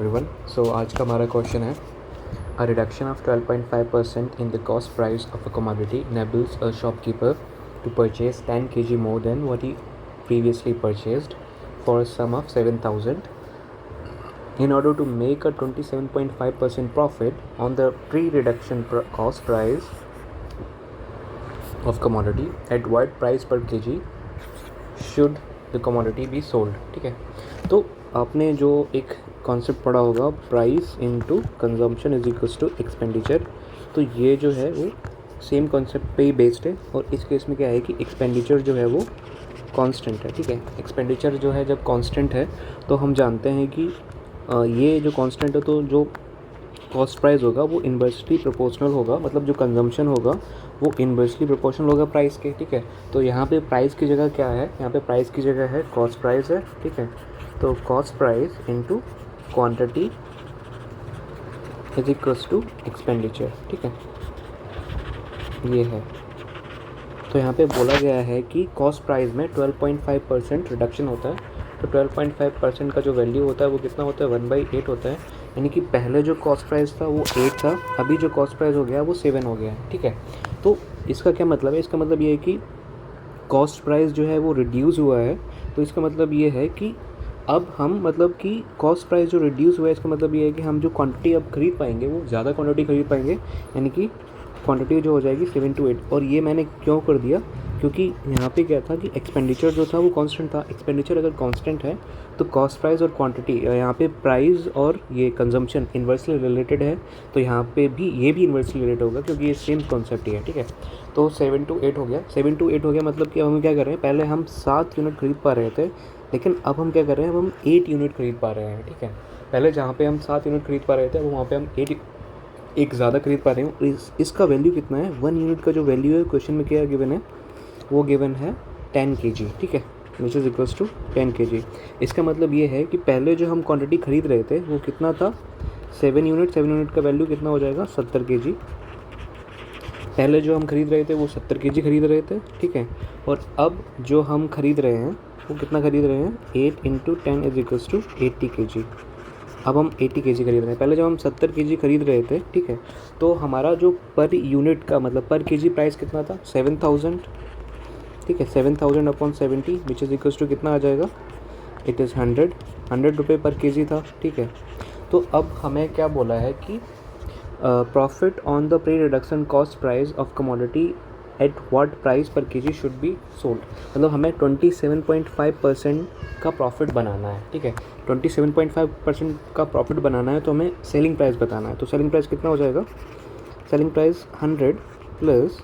Everyone. सो आज का हमारा क्वेश्चन है a reduction of 12.5% in the cost price of a commodity enables a shopkeeper to purchase 10 kg more than what he previously purchased for a sum of 7,000 in order to make a 27.5% profit on the pre-reduction cost price of commodity at what price per kg should the commodity be sold। ठीक है, तो आपने जो एक concept पढ़ा होगा price into consumption is equals to expenditure, तो ये जो है वो सेम कॉन्सेप्ट पे ही बेस्ड है। और इस केस में क्या है कि एक्सपेंडिचर जो है वो कांस्टेंट है। ठीक है, एक्सपेंडिचर जो है जब कांस्टेंट है तो हम जानते हैं कि ये जो कांस्टेंट है तो जो कॉस्ट प्राइस होगा वो इन्वर्सली प्रोपोर्शनल होगा, मतलब जो कंजम्पशन होगा वो इन्वर्सली प्रोपोर्शनल होगा प्राइस के। ठीक है, तो यहाँ पे प्राइस की जगह क्या है, यहाँ पे प्राइस की जगह है कॉस्ट प्राइस है। ठीक है, तो cost price into quantity is equals to expenditure. ठीक है, ये है। तो यहाँ पे बोला गया है कि कॉस्ट प्राइस में 12.5% रिडक्शन होता है। तो 12.5% का जो वैल्यू होता है वो कितना होता है, 1/8 होता है। यानी कि पहले जो कॉस्ट प्राइस था वो 8 था, अभी जो कॉस्ट प्राइस हो गया वो 7 हो गया है। ठीक है, तो इसका क्या मतलब है, इसका मतलब ये है कि कॉस्ट प्राइस जो है वो रिड्यूस हुआ है। तो इसका मतलब ये है कि अब हम मतलब कि कॉस्ट प्राइस जो रिड्यूस हुआ है इसका मतलब ये है कि हम जो क्वांटिटी अब खरीद पाएंगे वो ज़्यादा क्वांटिटी खरीद पाएंगे, यानी कि क्वांटिटी जो हो जाएगी 7 to 8। और ये मैंने क्यों कर दिया, क्योंकि यहाँ पे क्या था कि एक्सपेंडिचर जो था वो कांस्टेंट था। एक्सपेंडिचर अगर कांस्टेंट है तो कॉस्ट प्राइस और क्वांटिटी, यहाँ पे प्राइस और ये कंजम्पशन इन्वर्सली रिलेटेड है, तो यहाँ पे भी ये भी इन्वर्सली रिलेटेड होगा क्योंकि ये सेम कॉन्सेप्ट ही है। ठीक है, तो 7 to 8 हो गया। 7 to 8 हो गया मतलब कि अब हम क्या कर रहे हैं, पहले हम 7 यूनिट खरीद पा रहे थे, लेकिन अब हम क्या कर रहे हैं, अब हम 8 यूनिट खरीद पा रहे हैं। ठीक है, पहले जहाँ पे हम 7 यूनिट खरीद पा रहे थे वहाँ पे हम 8 एक ज़्यादा खरीद पा रहे हूँ। इसका वैल्यू कितना है, 1 यूनिट का जो वैल्यू है क्वेश्चन में क्या गिवन है, वो गिवन है 10 kg। ठीक है, which is equals to 10 kg। इसका मतलब ये है कि पहले जो हम क्वांटिटी खरीद रहे थे वो कितना था, 7 यूनिट। 7 यूनिट का वैल्यू कितना हो जाएगा, 70 kg। पहले जो हम खरीद रहे थे वो 70 kg खरीद रहे थे। ठीक है, और अब जो हम खरीद रहे हैं वो कितना खरीद रहे हैं, 8 × 10 इज इक्वल्स टू 80 kg। अब हम 80 kg खरीद रहे हैं, पहले जब हम 70 kg खरीद रहे थे, ठीक है, तो हमारा जो पर यूनिट का मतलब पर kg प्राइस कितना था, 7000। ठीक है, 7000 upon 70 which is equals to कितना आ जाएगा, इट इज़ 100 रुपये पर kg था। ठीक है, तो अब हमें क्या बोला है कि profit on the pre reduction cost price of commodity at what price पर kg शुड बी सोल्ड। मतलब हमें 27.5% का प्रॉफिट बनाना है। ठीक है, 27.5% का प्रॉफिट बनाना है तो हमें सेलिंग प्राइस बताना है। तो सेलिंग प्राइस कितना हो जाएगा, selling price 100 plus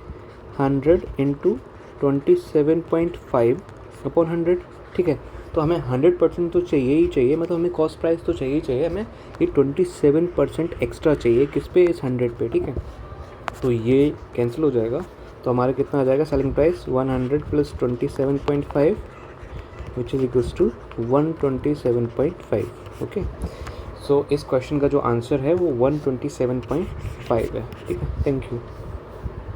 100 into 27.5 upon 100। ठीक है, तो हमें 100% तो चाहिए ही चाहिए, मतलब हमें कॉस्ट प्राइस तो चाहिए ही चाहिए, हमें ये 27% एक्स्ट्रा चाहिए किस पे, इस 100 पे। ठीक है, तो ये कैंसिल हो जाएगा, तो हमारा कितना आ जाएगा, selling price 100 plus 27.5 which is equals to 127.5। Okay, so इस क्वेश्चन का जो आंसर है वो 127.5 है। ठीक है, थैंक यू।